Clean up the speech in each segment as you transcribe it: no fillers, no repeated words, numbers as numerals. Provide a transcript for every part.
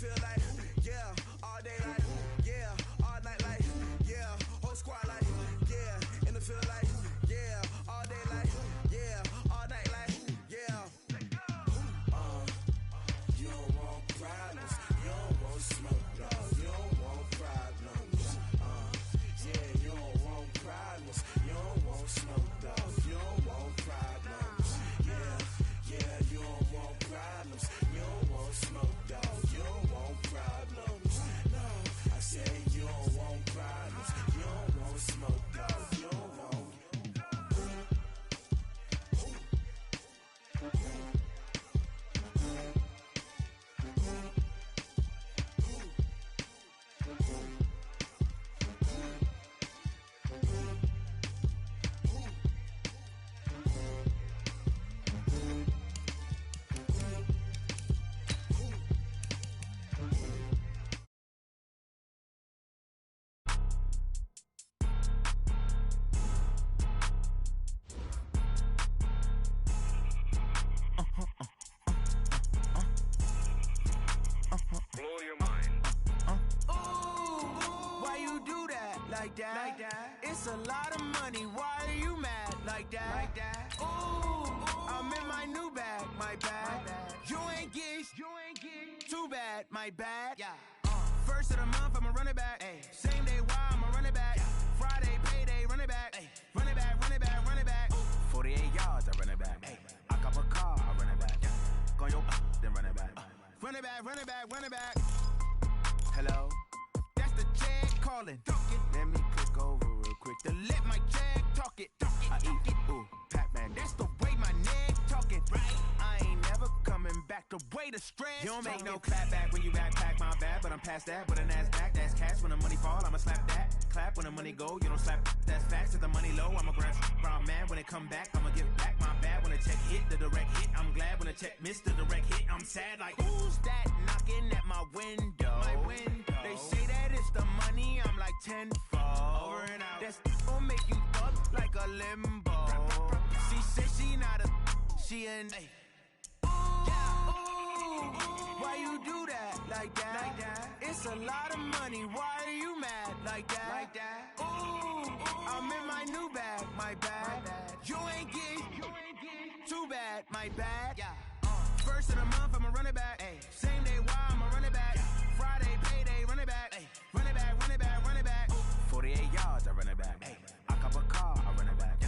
feel like, yeah, all day like, yeah, all night like, yeah, whole squad like, yeah, in the field like, yeah, all day like, yeah, all night like, yeah. You don't want problems, you don't want smoke, dog, you don't want problems. Yeah, you don't want problems, you don't want smoke, dog, you don't want problems. Yeah, you don't want problems, you don't want smoke, dog, you don't want problems. No, I said you don't want problems, you don't want smoke, dog, you don't want. Blow your mind. Why you do that? Like that? It's a lot of money. Why are you mad? Like that? Ooh, I'm in my new bag. My bad. You ain't get. Too bad. My bad. Yeah. First of the month, I'ma run it back. Ay. Same day, why I'ma run it back. Friday, payday, run it back. Ay. Run it back, run it back, run it back. 48 yards, I run it back. Ay. I cop a car, I run it back. Go your then run it back. Run it back, run it back, run it back. Hello? That's the jag calling. Let me click over real quick to let my jag talk it. I eat it, ooh, Pac-Man. That's the way my neck talking, right? I ain't never coming back the way the stress. You don't make no clap back when you backpack, my bad, but I'm past that. With a NASDAQ, that's cash. When the money fall, I'ma slap that. Clap when the money go, you don't slap. That's facts. If the money low, I'ma grab brown man. When it come back, I'ma give back my bad. When the check hit, the direct hit. I'm glad when the check missed the direct hit. I'm sad like, who's that knocking at my window? They say that it's the money, I'm like tenfold. Over and out. That's gon' make you fuck like a limbo. She said she not a, she an. Why you do that? Like that? It's a lot of money. Why are you mad? Like that? Ooh, I'm in my new bag. My bad. You ain't get. Too bad. My bad. Yeah. First of the month, I'ma run it back. Ay. Same day, why I'ma run it back. Friday, payday, run it back. Ay. Run it back, run it back, run it back. 48 yards, I run it back. Ay. I cop a car, I run it back.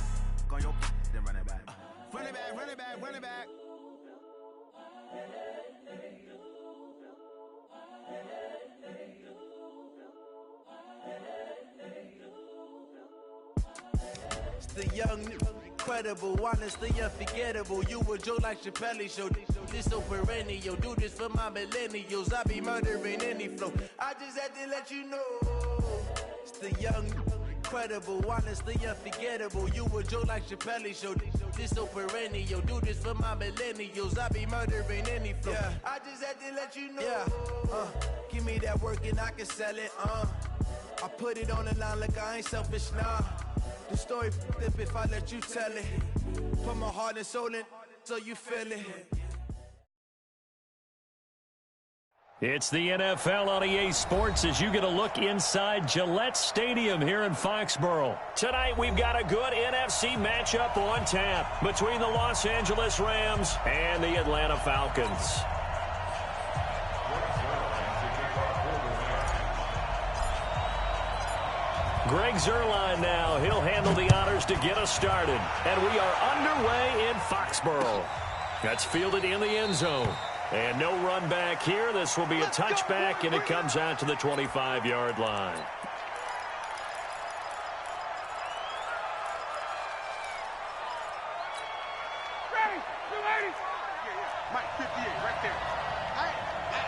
Go your then run it back. Run it back, run it back, run it back. It's the young, incredible, honestly unforgettable. You a Joe like Chappelle show. This so perennial. Do this for my millennials. I be murdering any flow. I just had to let you know. It's the young, incredible, honestly unforgettable. You a Joe like Chappelle show. This so perennial. Do this for my millennials. I be murdering any flow. Yeah. I just had to let you know. Yeah. Give me that work and I can sell it. I put it on the line like I ain't selfish, nah. The story flip if I let you tell it. Put my heart and soul in so you feel it. It's the NFL on EA Sports as you get a look inside Gillette Stadium here in Foxborough. Tonight we've got a good NFC matchup on tap between the Los Angeles Rams and the Atlanta Falcons. Greg Zuerlein now. He'll handle the honors to get us started. And we are underway in Foxborough. That's fielded in the end zone. And no run back here. This will be a touchback, and it comes out to the 25-yard line. Ready? You ready? Yeah. Mike, 58, right there.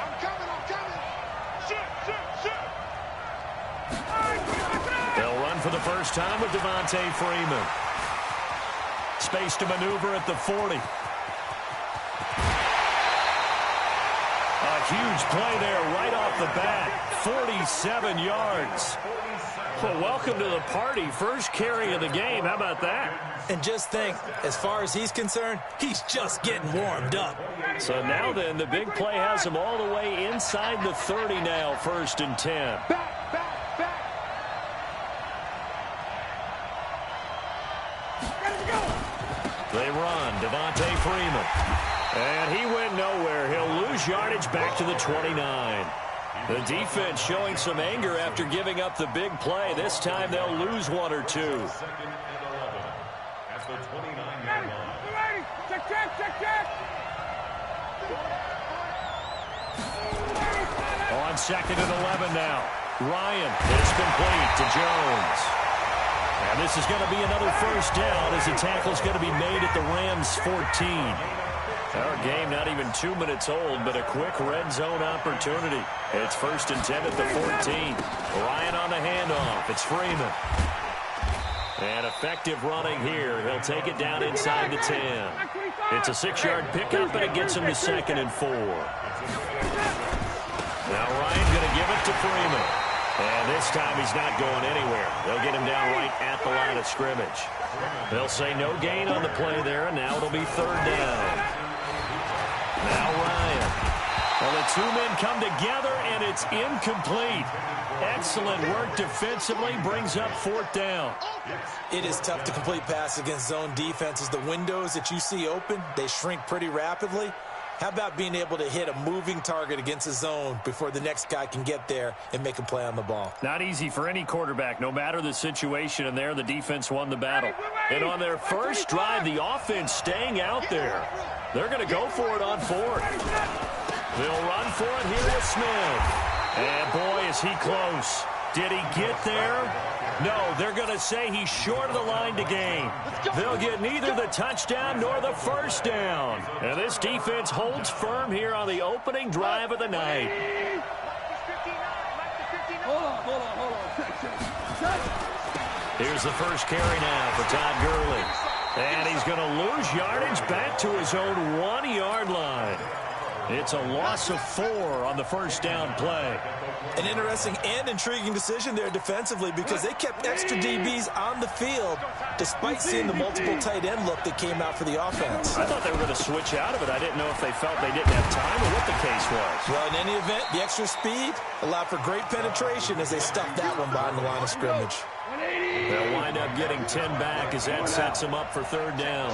I'm coming. Shoot. They'll run for the first time with Devontae Freeman. Space to maneuver at the 40. A huge play there right off the bat. 47 yards. Well, welcome to the party. First carry of the game. How about that? And just think, as far as he's concerned, he's just getting warmed up. So now then, the big play has him all the way inside the 30 now, 1st and 10. They run, Devontae Freeman. And he went nowhere. He'll lose yardage back to the 29. The defense showing some anger after giving up the big play. This time they'll lose one or two. On 2nd and 11 now. Ryan is complete to Jones. And this is going to be another first down as the tackle's going to be made at the Rams' 14. Our game not even 2 minutes old, but a quick red zone opportunity. It's 1st and 10 at the 14. Ryan on the handoff. It's Freeman. And effective running here. He'll take it down inside the 10. It's a 6-yard pickup, and it gets him to 2nd and 4. Now Ryan going to give it to Freeman. And this time he's not going anywhere. They'll get him down right at the line of scrimmage. They'll say no gain on the play there, and now it'll be 3rd down. Now Ryan. Well, the two men come together, and it's incomplete. Excellent work defensively, brings up 4th down. It is tough to complete passes against zone defenses. The windows that you see open, they shrink pretty rapidly. How about being able to hit a moving target against a zone before the next guy can get there and make a play on the ball? Not easy for any quarterback, no matter the situation, and there the defense won the battle. And on their first drive, the offense staying out there. They're going to go for it on 4th. They'll run for it here with Smith. And boy, is he close. Did he get there? No, they're going to say he's short of the line to gain. They'll get neither the touchdown nor the first down. And this defense holds firm here on the opening drive of the night. Here's the first carry now for Todd Gurley. And he's going to lose yardage back to his own 1-yard line. It's a loss of 4 on the first down play. An interesting and intriguing decision there defensively because they kept extra DBs on the field despite seeing the multiple tight end look that came out for the offense. I thought they were going to switch out of it. I didn't know if they felt they didn't have time or what the case was. Well, in any event, the extra speed allowed for great penetration as they stuffed that one behind the line of scrimmage. They'll wind up getting 10 back as that sets them up for 3rd down.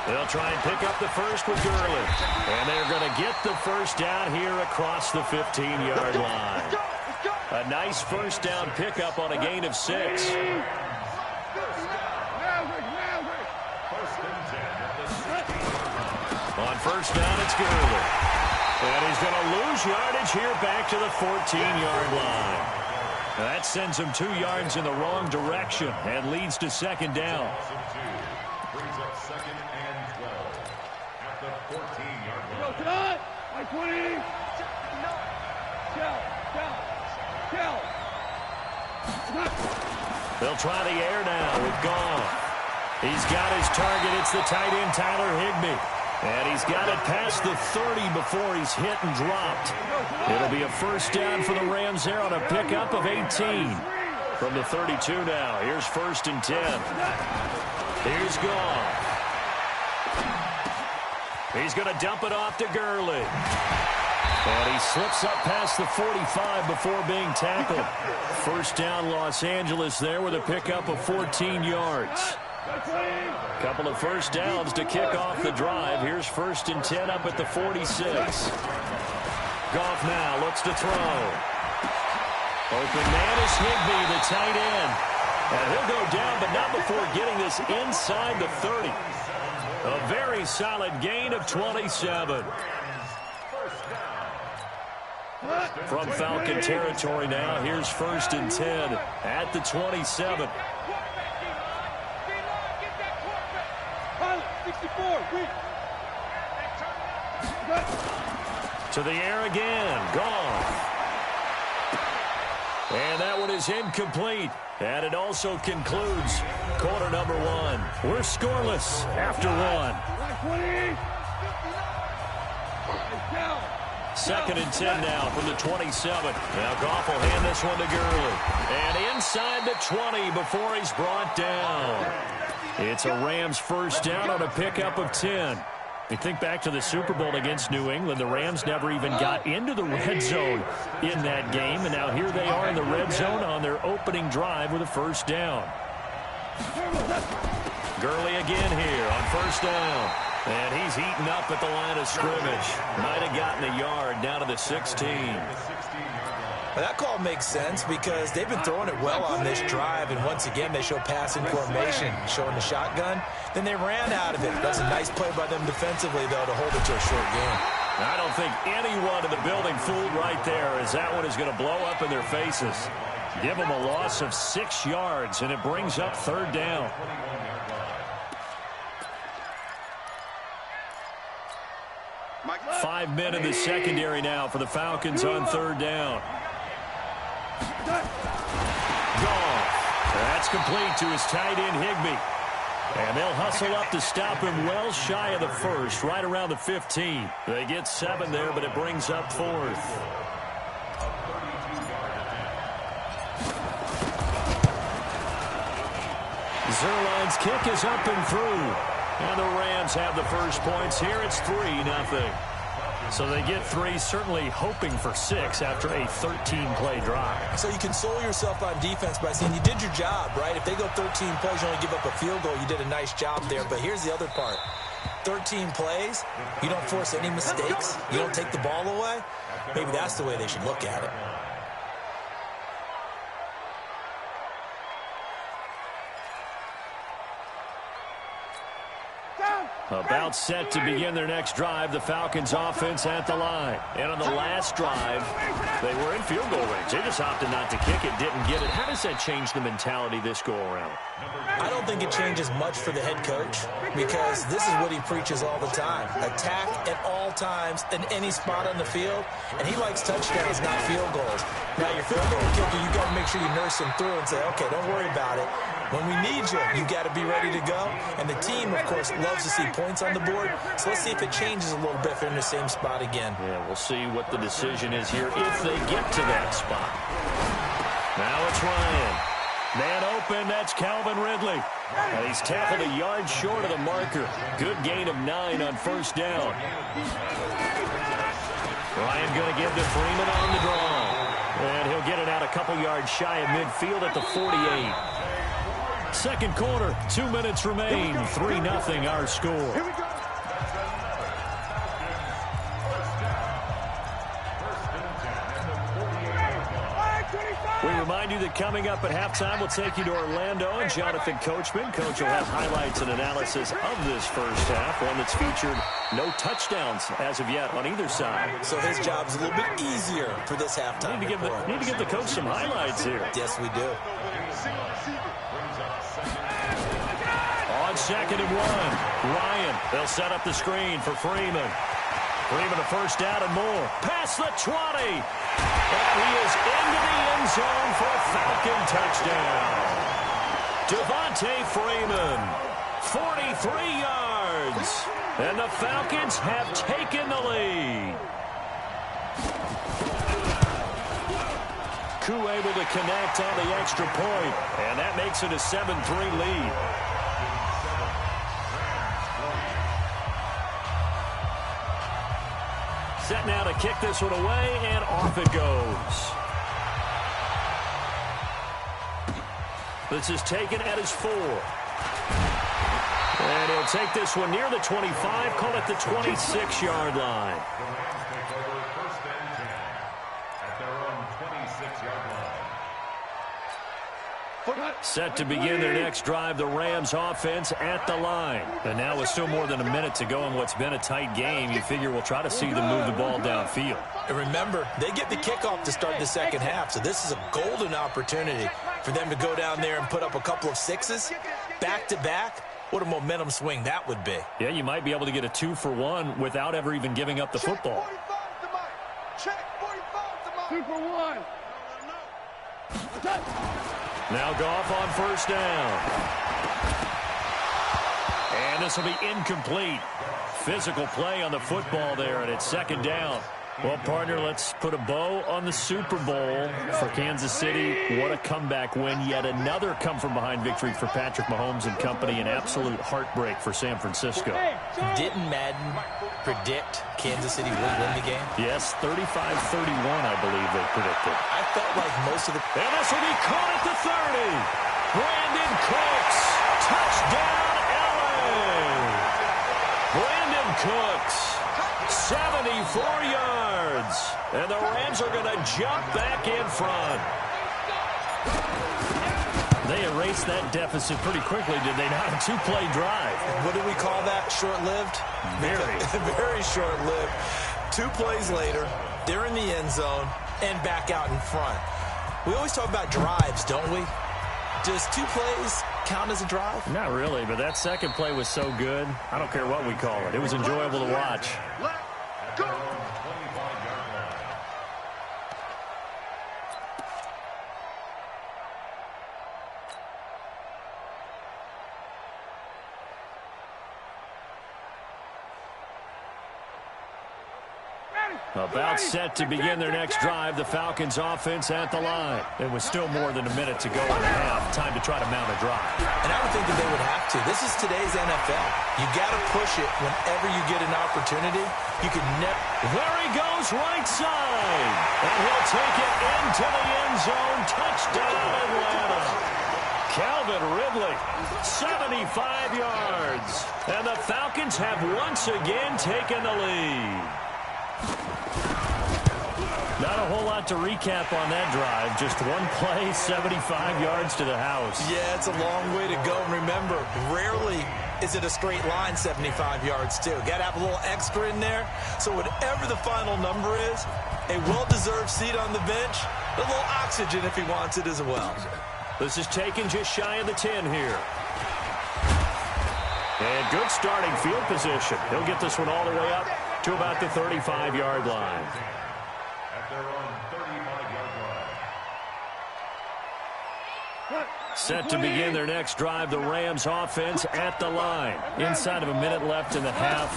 They'll try and pick up the first with Gurley. And they're going to get the first down here across the 15-yard line. A nice first down pickup on a gain of 6. On first down, it's Gurley. And he's going to lose yardage here back to the 14-yard line. That sends him 2 yards in the wrong direction and leads to 2nd down. They'll try the air now with Goff. He's got his target. It's the tight end, Tyler Higbee. And he's got it past the 30 before he's hit and dropped. It'll be a first down for the Rams there on a pickup of 18. From the 32 now. Here's 1st and 10. Here's Goff. He's going to dump it off to Gurley. And he slips up past the 45 before being tackled. First down, Los Angeles there with a pickup of 14 yards. Couple of first downs to kick off the drive. Here's 1st and 10 up at the 46. Goff now looks to throw. Open man is Higbee, the tight end. And he'll go down, but not before getting this inside the 30. A very solid gain of 27. From Falcon territory now, here's 1st and 10 at the 27. To the air again, Goff. And that one is incomplete. And it also concludes quarter number 1. We're scoreless after 1. 2nd and 10 now from the 27. Now Goff will hand this one to Gurley. And inside the 20 before he's brought down. It's a Rams first down on a pickup of 10. You think back to the Super Bowl against New England, the Rams never even got into the red zone in that game, and now here they are in the red zone on their opening drive with a first down. Gurley again here on first down, and he's heating up at the line of scrimmage. Might have gotten a yard down to the 16. Well, that call makes sense because they've been throwing it well on this drive, and once again they show passing formation, showing the shotgun. Then they ran out of it. That's a nice play by them defensively, though, to hold it to a short game. I don't think anyone in the building fooled right there, as that one is going to blow up in their faces. Give them a loss of 6 yards, and it brings up 3rd down. Five men in the secondary now for the Falcons on 3rd down. Goff. That's complete to his tight end, Higbee. And they'll hustle up to stop him well shy of the first, right around the 15. They get 7 there, but it brings up 4th. Zerline's kick is up and through. And the Rams have the first points here. It's 3-0. So they get 3, certainly hoping for 6 after a 13-play drive. So you console yourself on defense by saying you did your job, right? If they go 13 plays, you only give up a field goal, you did a nice job there. But here's the other part. 13 plays, you don't force any mistakes, you don't take the ball away. Maybe that's the way they should look at it. About set to begin their next drive, the Falcons offense at the line. And on the last drive, they were in field goal range. They just opted not to kick it, didn't get it. How does that change the mentality this go-around? I don't think it changes much for the head coach because this is what he preaches all the time. Attack at all times in any spot on the field, and he likes touchdowns, not field goals. Now, your field goal kicker, you got to make sure you nurse him through and say, okay, don't worry about it. When we need you, you got to be ready to go. And the team, of course, loves to see points on the board. So let's see if it changes a little bit if they're in the same spot again. Yeah, we'll see what the decision is here if they get to that spot. Now it's Ryan. Man open, that's Calvin Ridley. And he's tackled a yard short of the marker. Good gain of 9 on first down. Ryan going to give to Freeman on the draw. And he'll get it out a couple yards shy of midfield at the 48. Second quarter, 2 minutes remain. 3-0 our score. We remind you that coming up at halftime, we'll take you to Orlando and Jonathan Coachman. Coach will have highlights and analysis of this first half, one that's featured no touchdowns as of yet on either side. So his job's a little bit easier for this halftime. Need to give the coach some highlights here. Yes, we do. On 2nd and 1, Ryan. They'll set up the screen for Freeman. Freeman a first down and more. Past the 20. And he is into the end zone for a Falcon touchdown. Devontae Freeman, 43 yards. And the Falcons have taken the lead. Koo able to connect on the extra point. And that makes it a 7-3 lead. Set now to kick this one away, and off it goes. This is taken at his 4. And he'll take this one near the 25, call it the 26-yard line. Set to begin their next drive, the Rams offense at the line. And now with still more than a minute to go in what's been a tight game, you figure we'll try to see them move the ball downfield. And remember, they get the kickoff to start the second half, so this is a golden opportunity for them to go down there and put up a couple of 6s back-to-back. What a momentum swing that would be. Yeah, you might be able to get a 2-for-1 without ever even giving up the football. 2 for 1. Now Goff on first down. And this will be incomplete. Physical play on the football there, and it's 2nd down. Well, partner, let's put a bow on the Super Bowl for Kansas City. What a comeback win. Yet another come-from-behind victory for Patrick Mahomes and company. An absolute heartbreak for San Francisco. Didn't Madden predict Kansas City would win the game? Yes, 35-31, I believe they predicted. I felt like most of the... And this will be caught at the 30. Brandon Cooks. Touchdown, LA. Brandon Cooks. 74 yards. And the Rams are going to jump back in front. They erased that deficit pretty quickly, did they not? A two-play drive. What do we call that? Short-lived? Very. Very short-lived. 2 plays later, they're in the end zone and back out in front. We always talk about drives, don't we? Does 2 plays count as a drive? Not really, but that second play was so good. I don't care what we call it. It was enjoyable to watch. Let's go. About set to begin their next drive, the Falcons offense at the line. It was still more than a minute to go in the half. Time to try to mount a drive. And I would think that they would have to. This is today's NFL. You got to push it whenever you get an opportunity. You can never... There he goes, right side. And he'll take it into the end zone. Touchdown, Atlanta. Calvin Ridley, 75 yards. And the Falcons have once again taken the lead. Not a whole lot to recap on that drive. Just one play, 75 yards to the house. Yeah, it's a long way to go. And remember, rarely is it a straight line 75 yards, too. Got to have a little extra in there. So whatever the final number is, a well-deserved seat on the bench, a little oxygen if he wants it as well. This is taken just shy of the 10 here. And good starting field position. He'll get this one all the way up to about the 35-yard line. Set to begin their next drive, the Rams offense at the line. Inside of a minute left in the half.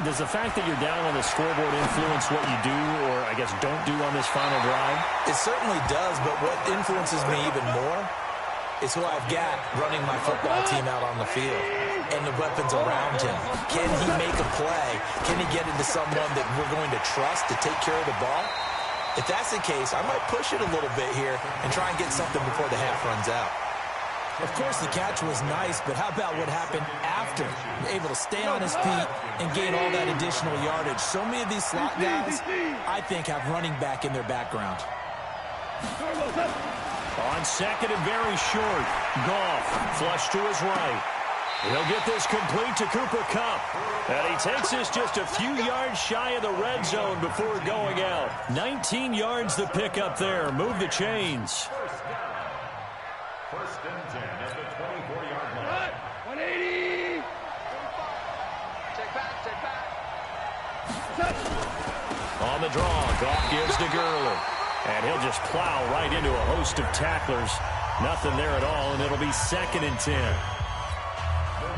Does the fact that you're down on the scoreboard influence what you do, or I guess don't do on this final drive? It certainly does, but what influences me even more is who I've got running my football team out on the field and the weapons around him. Can he make a play? Can he get into someone that we're going to trust to take care of the ball? If that's the case, I might push it a little bit here and try and get something before the half runs out. Of course, the catch was nice, but how about what happened after? Able to stay on his feet and gain all that additional yardage. So many of these slot guys, I think, have running back in their background. On second and very short, Goff flush to his right. He'll get this complete to Cooper Kupp. And he takes this just a few yards shy of the red zone before going out. 19 yards to pick up there. Move the chains. First and 10 at the 24-yard line. 180. Take back. On the draw, Goff gives to Gurley. And he'll just plow right into a host of tacklers. Nothing there at all, and it'll be second and 10.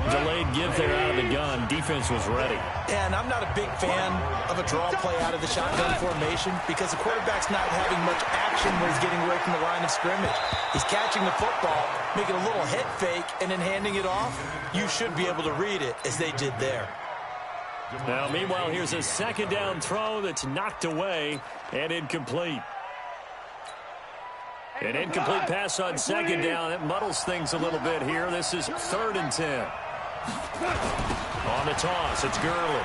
Delayed give there out of the gun. Defense was ready. And I'm not a big fan of a draw play out of the shotgun formation because the quarterback's not having much action when he's getting away from the line of scrimmage. He's catching the football, making a little head fake, and then handing it off. You should be able to read it as they did there. Now, meanwhile, here's a second down throw that's knocked away and incomplete. An incomplete pass on second down. It muddles things a little bit here. This is third and 10. On the toss, it's Gurley.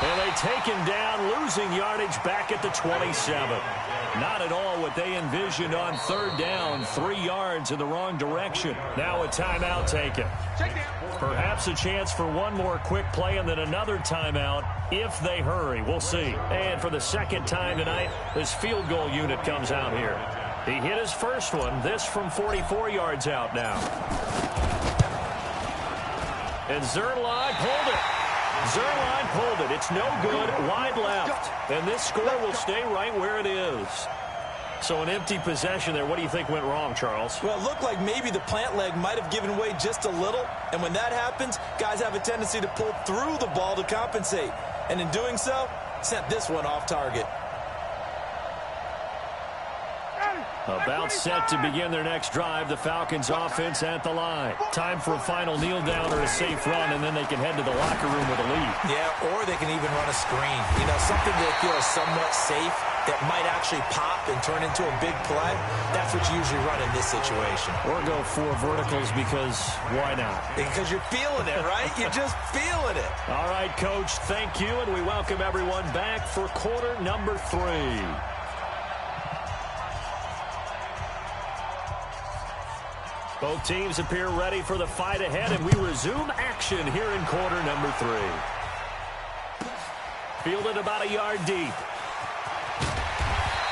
And they take him down, losing yardage back at the 27. Not at all what they envisioned on third down. 3 yards in the wrong direction. Now a timeout taken. Perhaps a chance for one more quick play and then another timeout if they hurry. We'll see. And for the second time tonight, this field goal unit comes out here. He hit his first one. This from 44 yards out now. And Zerline pulled it. Zerline pulled it. It's no good. Wide left. And this score will stay right where it is. So an empty possession there. What do you think went wrong, Charles? Well, it looked like maybe the plant leg might have given way just a little. And when that happens, guys have a tendency to pull through the ball to compensate. And in doing so, sent this one off target. About set to begin their next drive, the Falcons offense at the line. Time for a final kneel down or a safe run, and then they can head to the locker room with a lead. Yeah, or they can even run a screen. You know, something they feel is somewhat safe that might actually pop and turn into a big play. That's what you usually run in this situation. Or go 4 verticals because why not? Because you're feeling it, right? You're just feeling it. All right, Coach, thank you, and we welcome everyone back for quarter number 3. Both teams appear ready for the fight ahead, and we resume action here in quarter number 3. Fielded about a yard deep.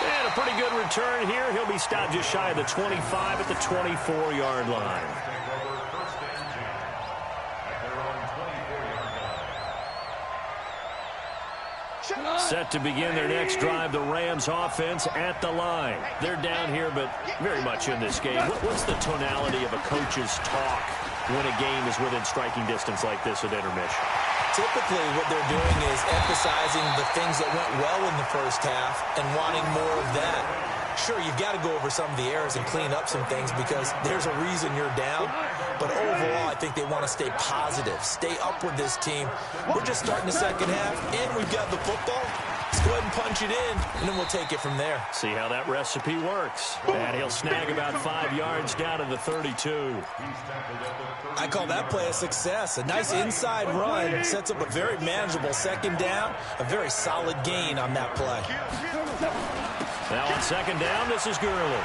And a pretty good return here. He'll be stopped just shy of the 25 at the 24-yard line. Set to begin their next drive, the Rams offense at the line. They're down here, but very much in this game. What's the tonality of a coach's talk when a game is within striking distance like this at intermission? Typically, what they're doing is emphasizing the things that went well in the first half and wanting more of that. Sure, you've got to go over some of the errors and clean up some things because there's a reason you're down. But overall, I think they want to stay positive, stay up with this team. We're just starting the second half, and we've got the football. Let's go ahead and punch it in, and then we'll take it from there. See how that recipe works. And he'll snag about 5 yards down to the 32. I call that play a success. A nice inside run sets up a very manageable second down, a very solid gain on that play. Now on second down, this is Gurley.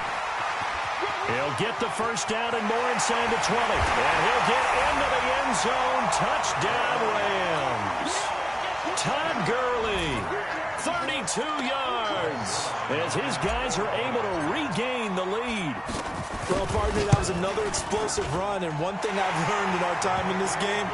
He'll get the first down and more inside the 20. And he'll get into the end zone. Touchdown, Rams. Todd Gurley, 32 yards, as his guys are able to regain the lead. Well, partner, that was another explosive run, and one thing I've learned in our time in this game,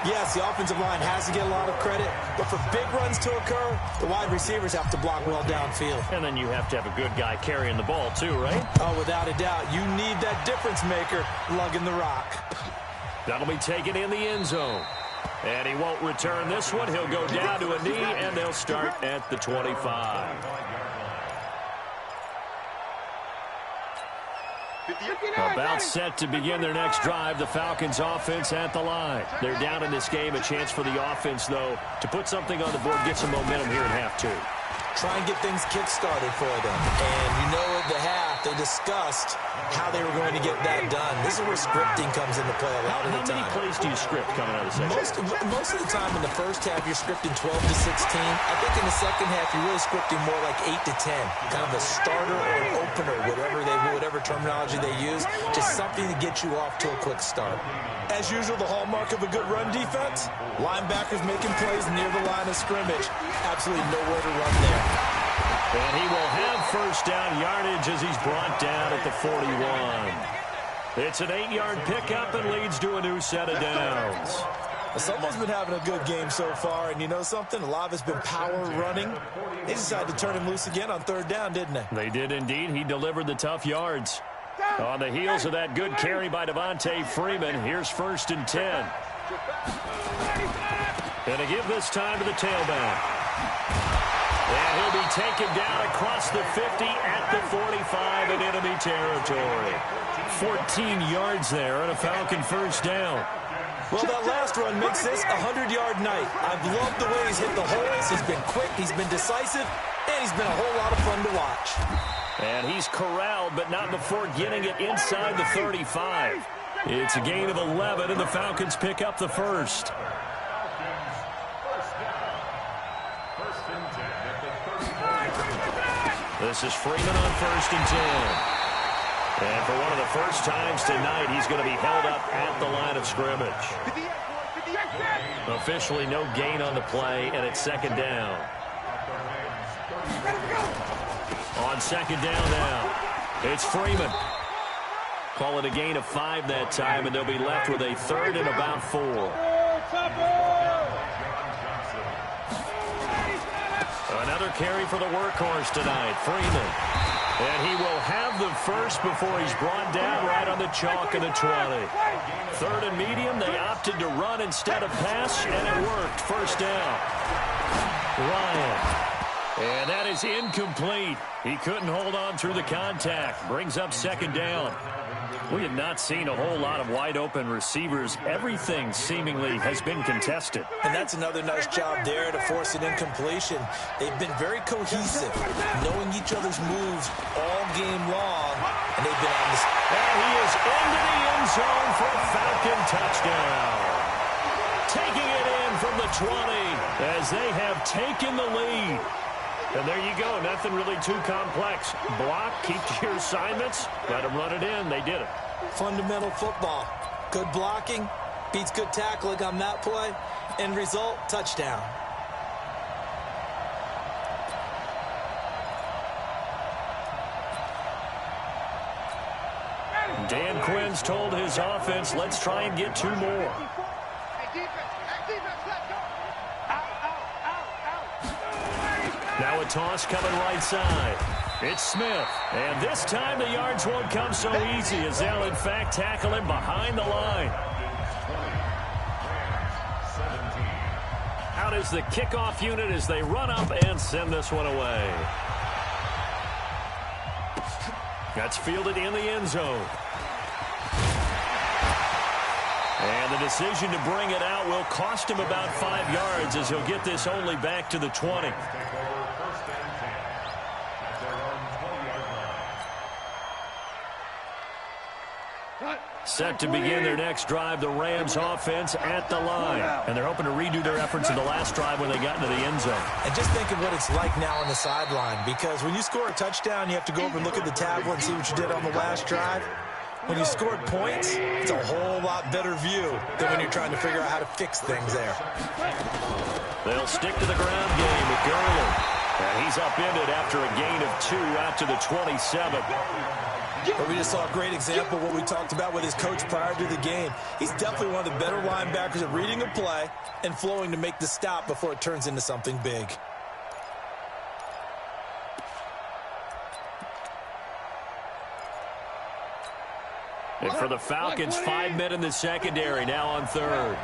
yes, the offensive line has to get a lot of credit, but for big runs to occur, the wide receivers have to block well downfield. And then you have to have a good guy carrying the ball too, right? Oh, without a doubt. You need that difference maker lugging the rock. That'll be taken in the end zone. And he won't return this one. He'll go down to a knee, and they'll start at the 25. About set to begin their next drive, the Falcons offense at the line. They're down in this game. A chance for the offense, though, to put something on the board, get some momentum here in half 2. Try and get things kick-started for them. And you know at the half, they discussed how they were going to get that done. This is where scripting comes into play a lot of the time. How many plays do you script coming out of the second? Most of the time in the first half, you're scripting 12 to 16. I think in the second half, you're really scripting more like 8 to 10. Kind of a starter or an opener, whatever terminology they use. Just something to get you off to a quick start. As usual, the hallmark of a good run defense, linebackers making plays near the line of scrimmage. Absolutely nowhere to run there. And he will have first down yardage as he's brought down at the 41. It's an 8-yard pickup and leads to a new set of downs. Someone's been having a good game so far, and you know something? A lot of it's been power running. They decided to turn him loose again on third down, didn't they? They did indeed. He delivered the tough yards. On the heels of that good carry by Devontae Freeman, here's 1st and 10. And to give this time to the tailback. And he'll be taken down across the 50 at the 45 in enemy territory. 14 yards there on a Falcon first down. Well, that last run makes this a 100-yard night. I've loved the way he's hit the holes. He's been quick, he's been decisive, and he's been a whole lot of fun to watch. And he's corralled, but not before getting it inside the 35. It's a gain of 11, and the Falcons pick up the first. This is Freeman on 1st and 10. And for one of the first times tonight, he's going to be held up at the line of scrimmage. Officially no gain on the play, and it's 2nd down. On 2nd down now, it's Freeman. Call it a gain of 5 that time, and they'll be left with a 3rd and about 4. Another carry for the workhorse tonight, Freeman. And he will have the first before he's brought down right on the chalk of the 20. Third and medium, they opted to run instead of pass, and it worked. First down. Ryan. And that is incomplete. He couldn't hold on through the contact. Brings up second down. We have not seen a whole lot of wide-open receivers. Everything seemingly has been contested. And that's another nice job there to force an incompletion. They've been very cohesive, knowing each other's moves all game long, and they've been on this. And he is into the end zone for a Falcon touchdown. Taking it in from the 20 as they have taken the lead. And there you go. Nothing really too complex. Block, keep to your assignments, let them run it in. They did it. Fundamental football. Good blocking beats good tackling on that play. End result, touchdown. Dan Quinn's told his offense, let's try and get two more. Now a toss coming right side. It's Smith. And this time the yards won't come so easy as they'll, in fact, tackle him behind the line. Out is the kickoff unit as they run up and send this one away. That's fielded in the end zone. And the decision to bring it out will cost him about 5 yards as he'll get this only back to the 20. Set to begin their next drive, the Rams offense at the line. And they're hoping to redo their efforts in the last drive when they got into the end zone. And just think of what it's like now on the sideline, because when you score a touchdown, you have to go over and look at the tablet and see what you did on the last drive. When you scored points, it's a whole lot better view than when you're trying to figure out how to fix things there. They'll stick to the ground game with Gurley. And he's upended after a gain of 2 out to the 27. But we just saw a great example of what we talked about with his coach prior to the game. He's definitely one of the better linebackers at reading a play and flowing to make the stop before it turns into something big. And for the Falcons, 5 men in the secondary now on third.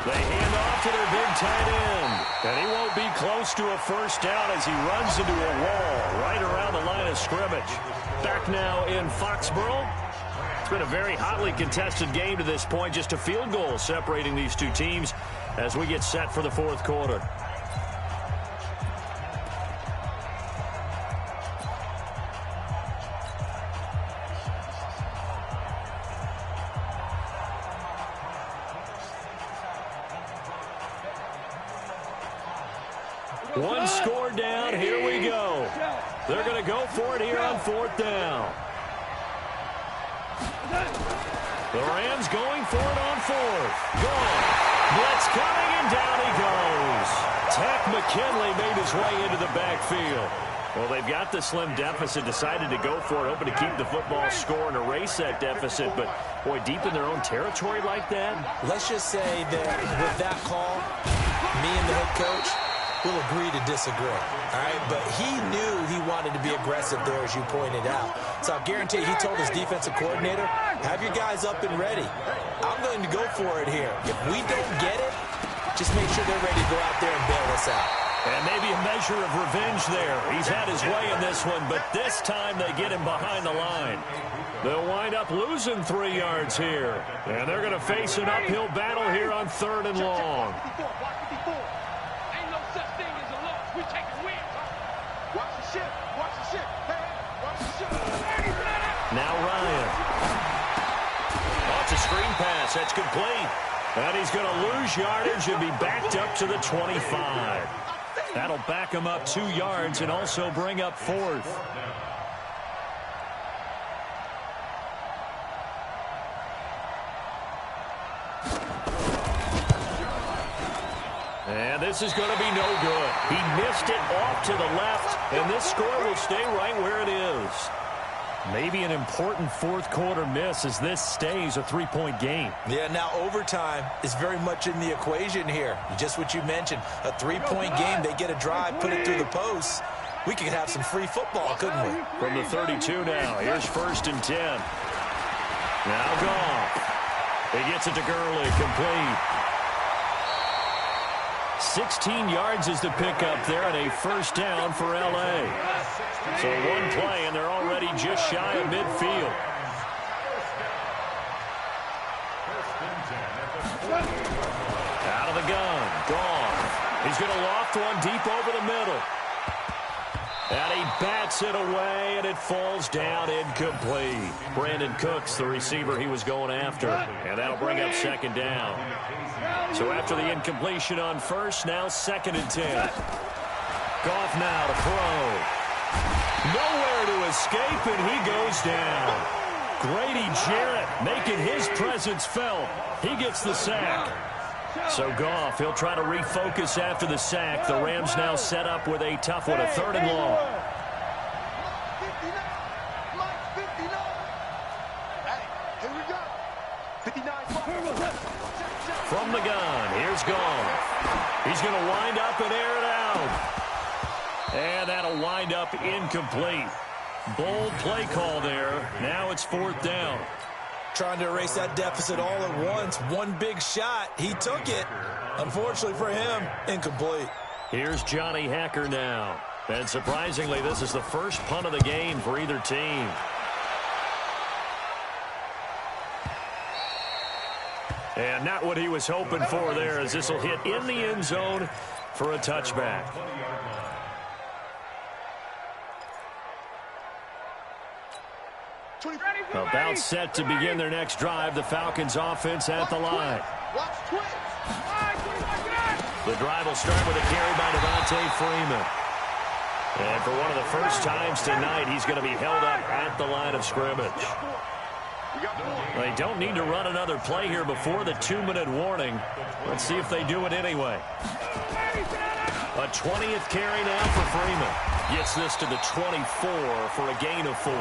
They hand off to their big tight end. And he won't be close to a first down as he runs into a wall right around the line of scrimmage. Back now in Foxborough. It's been a very hotly contested game to this point. Just a field goal separating these two teams as we get set for the fourth quarter. One score down. Here we go. They're going to go for it here on fourth down. The Rams going for it on fourth. Gone. Blitz coming, and down he goes. Tech McKinley made his way into the backfield. Well, they've got the slim deficit, decided to go for it, hoping to keep the football score and erase that deficit. But, boy, deep in their own territory like that. Let's just say that with that call, me and the head coach will agree to disagree, all right? But he knew he wanted to be aggressive there, as you pointed out. So I guarantee he told his defensive coordinator, have your guys up and ready. I'm going to go for it here. If we don't get it, just make sure they're ready to go out there and bail us out. And maybe a measure of revenge there. He's had his way in this one, but this time they get him behind the line. They'll wind up losing 3 yards here. And they're going to face an uphill battle here on third and long. Now Ryan. Off the screen pass. That's complete. And he's going to lose yardage and be backed up to the 25. That'll back him up 2 yards and also bring up fourth. And this is going to be no good. He missed it off to the left, and this score will stay right where it is. Maybe an important fourth-quarter miss as this stays a three-point game. Yeah, now overtime is very much in the equation here. Just what you mentioned, a three-point game. They get a drive, put it through the posts. We could have some free football, couldn't we? From the 32 now, here's 1st and 10. Now Goff. He gets it to Gurley, complete. 16 yards is the pickup there, and a first down for L.A. So one play, and they're already just shy of midfield. Out of the gun, Goff. He's going to loft one deep over the middle. And he bats it away, and it falls down incomplete. Brandon Cooks, the receiver he was going after. And that'll bring up 2nd down. So after the incompletion on first, now 2nd and 10. Goff now to throw. Nowhere to escape, and he goes down. Grady Jarrett making his presence felt. He gets the sack. So Goff, he'll try to refocus after the sack. The Rams now set up with a tough one, a 3rd and long. From the gun, here's Goff. He's going to wind up and air it out. And that'll wind up incomplete. Bold play call there. Now it's 4th down. Trying to erase that deficit all at once. One big shot. He took it. Unfortunately for him, incomplete. Here's Johnny Hacker now. And surprisingly, this is the first punt of the game for either team. And not what he was hoping for there, as this will hit in the end zone for a touchback. About set to begin their next drive. The Falcons offense at the line. The drive will start with a carry by Devontae Freeman. And for one of the first times tonight, he's going to be held up at the line of scrimmage. They don't need to run another play here before the 2-minute warning. Let's see if they do it anyway. A 20th carry now for Freeman. Gets this to the 24 for a gain of 4.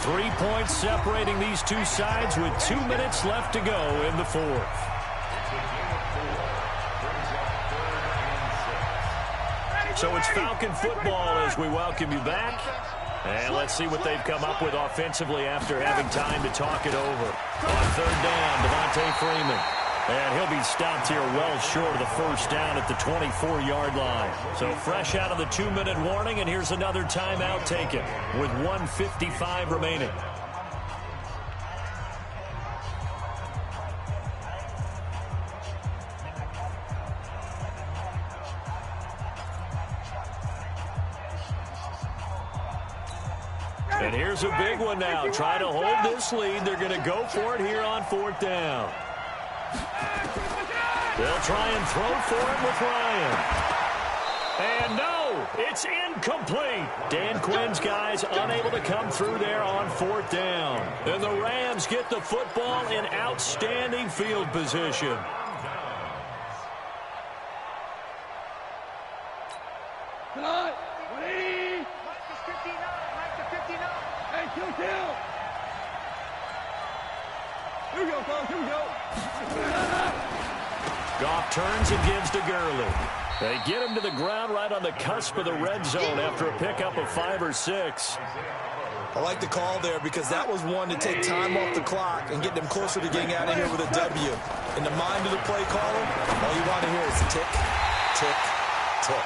3 points separating these two sides with 2 minutes left to go in the 4th. So it's Falcon football as we welcome you back. And let's see what they've come up with offensively after having time to talk it over. On 3rd down, Devontae Freeman. And he'll be stopped here well short of the first down at the 24-yard line. So fresh out of the 2-minute warning, and here's another timeout taken with 1:55 remaining. And here's a big one now. Try to hold this lead. They're going to go for it here on 4th down. They'll try and throw for it with Ryan. And no, it's incomplete. Dan Quinn's guys unable to come through there on 4th down. And the Rams get the football in outstanding field position. Goff turns and gives to Gurley. They get him to the ground right on the cusp of the red zone after a pickup of 5 or 6. I like the call there because that was one to take time off the clock and get them closer to getting out of here with a W. In the mind of the play caller, all you want to hear is tick, tick, tick.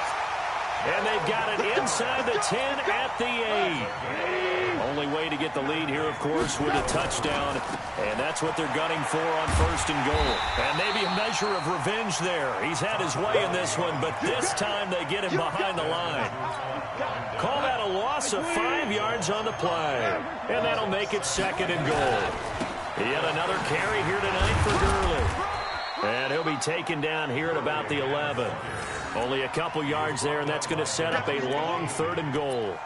And they've got it inside the 10 at the 8. Only way to get the lead here, of course, with a touchdown. And that's what they're gunning for on 1st and goal. And maybe a measure of revenge there. He's had his way in this one, but this time they get him behind the line. Call that a loss of 5 yards on the play. And that'll make it 2nd and goal. Yet another carry here tonight for Gurley. And he'll be taken down here at about the 11. Only a couple yards there, and that's going to set up a long 3rd and goal.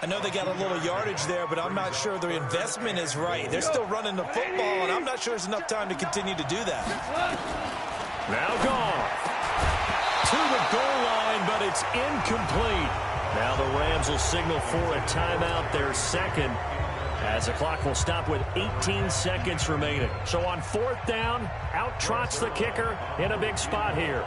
I know they got a little yardage there, but I'm not sure their investment is right. They're still running the football, and I'm not sure there's enough time to continue to do that. Now Goff to the goal line, but it's incomplete. Now the Rams will signal for a timeout, their second, as the clock will stop with 18 seconds remaining. So on 4th down, out trots the kicker in a big spot here.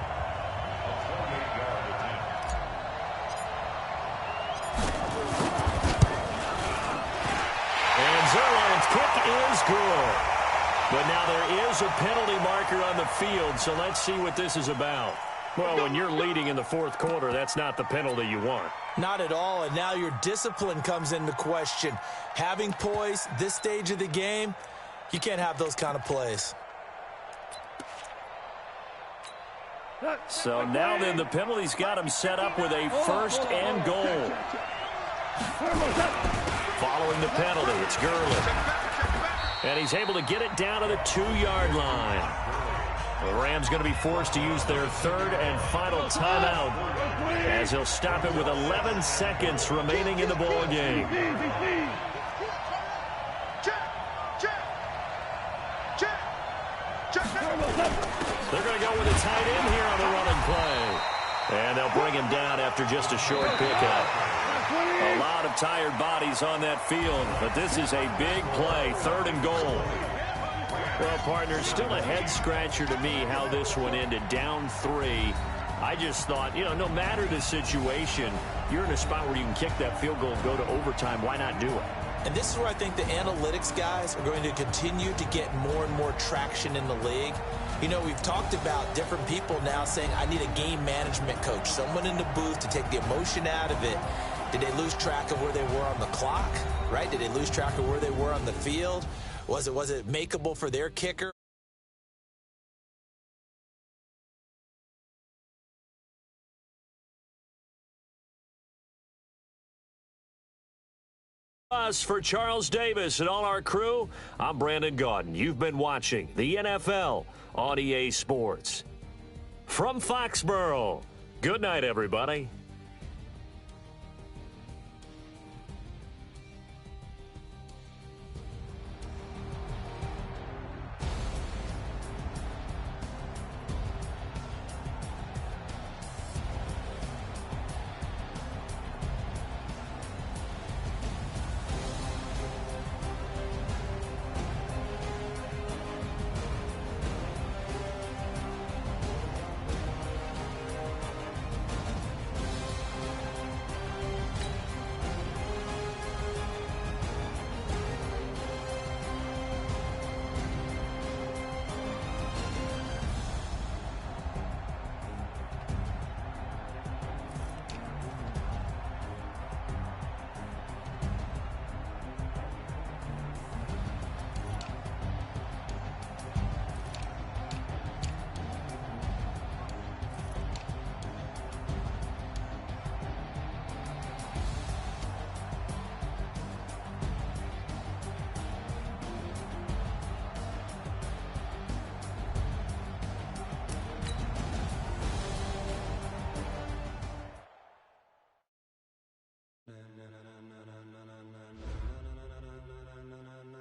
And Zerline's kick is good. But now there is a penalty marker on the field, so let's see what this is about. Well, when you're leading in the 4th quarter, that's not the penalty you want. Not at all, and now your discipline comes into question. Having poise this stage of the game, you can't have those kind of plays. So now then, the penalty's got him set up with a 1st and goal. Following the penalty, it's Gurley. And he's able to get it down to the 2-yard line. The Rams going to be forced to use their 3rd and final timeout as he'll stop it with 11 seconds remaining in the ball game. They're going to go with a tight end here on the running play. And they'll bring him down after just a short pickup. A lot of tired bodies on that field, but this is a big play, 3rd and goal. Well, partner, still a head-scratcher to me how this one ended, down 3. I just thought, no matter the situation, you're in a spot where you can kick that field goal and go to overtime. Why not do it? And this is where I think the analytics guys are going to continue to get more and more traction in the league. We've talked about different people now saying, I need a game management coach, someone in the booth to take the emotion out of it. Did they lose track of where they were on the clock, right? Did they lose track of where they were on the field? Was it makeable for their kicker? For Charles Davis and all our crew, I'm Brandon Gaudin. You've been watching the NFL on EA Sports. From Foxborough, good night, everybody.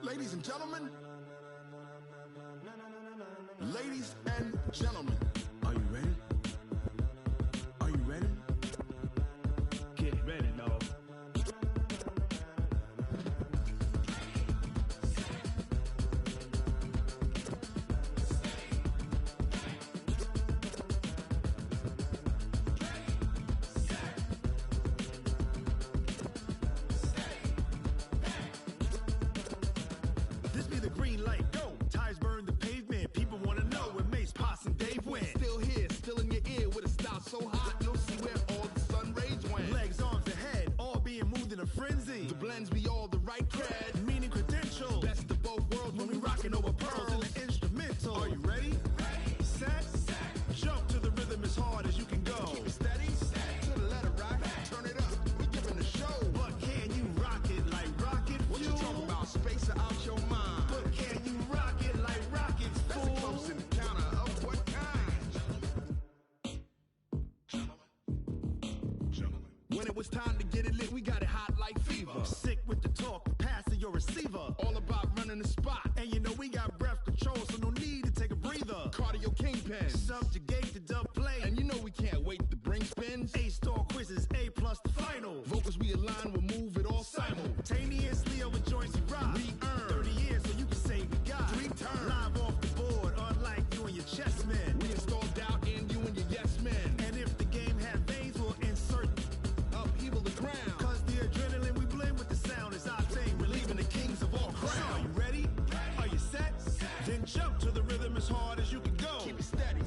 Ladies and gentlemen, ladies and gentlemen, are you ready? Are you ready? Get ready, dog. This be the green light, go. Tires burn the pavement. People want to know where Mace, Poss, and Dave went. Still here, still in your ear with a style so hot, you'll see where all the sun rays went. Legs, arms, and head, all being moved in a frenzy. The blends be all the right cred, meaning credentials. Best of both worlds when we rockin' over pearls in the instrumental. Are you ready? Set, jump to the rhythm as hard as you can go. Keep it steady, to the letter rock, turn it up. We giving the show. But can you rock it like rocket fuel? What you talking about? Space or out your mind? But can you rock it like rockets, fool? That's a close encounter of what kind? Gentlemen. When it was time to get it lit, we got it hot like fever. Sick with the talk, passing your receiver. All about running the spot. And you know we got breath control, so no need to take a breather. Cardio kingpin, subjugate the dub play. And you know we can't wait to bring spins. A-star quizzes, A+ the final. simultaneously over joints we rock. We earn 30 years so you can say we got 3 turns. Live off the board, unlike you and your chess men. We installed doubt in you and your yes men. And if the game had veins, we'll insert upheaval the ground. Cause the adrenaline we blend with the sound is our thing, relieving the kings of all crowns. So are you ready? Are you set? Then jump to the rhythm as hard as you can go. Keep it steady,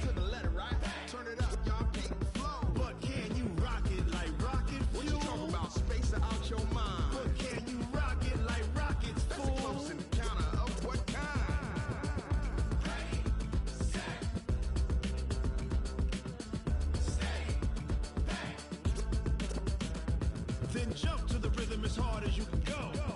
to the letter, right? Turn it up, y'all keep the flow. But can you rock it like rocket fuel? What you talking about? Space out your mind. But can you rock it like rockets, fool? That's a close encounter of what kind? Ready, set, stay, bang. Then jump to the rhythm as hard as you can go.